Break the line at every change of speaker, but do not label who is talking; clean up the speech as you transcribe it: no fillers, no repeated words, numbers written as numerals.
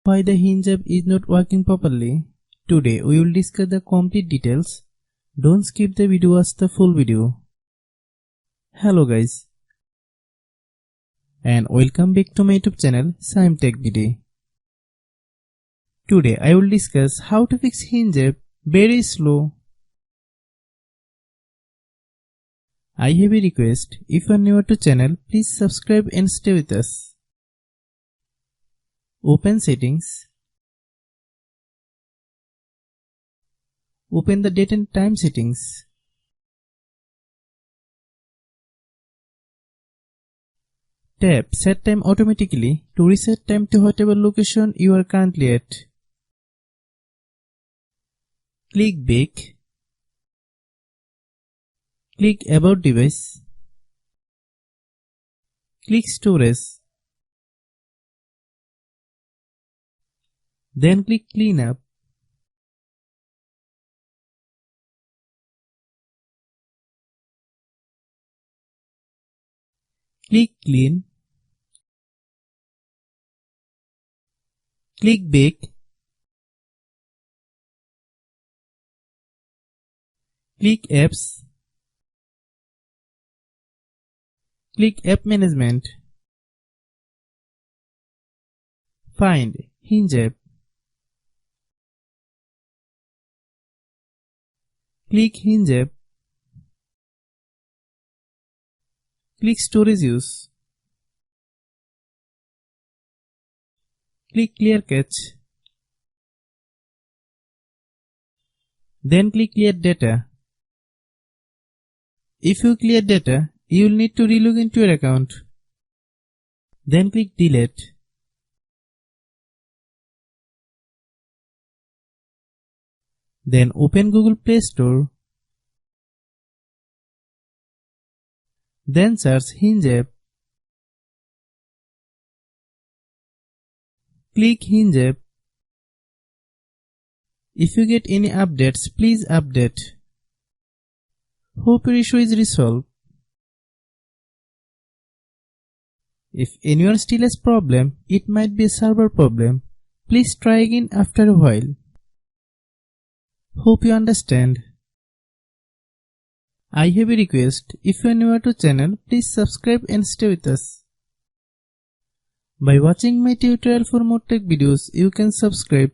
Why the Hinge app is not working properly? Today we will discuss the complete details. Don't skip the video, watch the full video. Hello guys, and welcome back to my YouTube channel Shaem Tech Video. Today I will discuss how to fix Hinge app very slow. I have a request. If you are new to channel, please subscribe and stay with us. Open settings. Open the date and time settings. Tap set time automatically to reset time to whatever location you are currently at. Click back. Click about device. Click storage. Then click clean up. Click clean. Click back. Click apps. Click app management. Find Hinge app. Click Hinge app. Click storage use. Click clear cache. Then click clear data. If you clear data, you will need to relog into your account. Then click delete. Then open Google Play Store. Then search Hinge app. Click Hinge app. If you get any updates, please update. Hope your issue is resolved. If anyone still has problem, it might be a server problem. Please try again after a while. Hope you understand. I have a request. If you are new to channel, please subscribe and stay with us. By watching my tutorial for more tech videos, you can subscribe.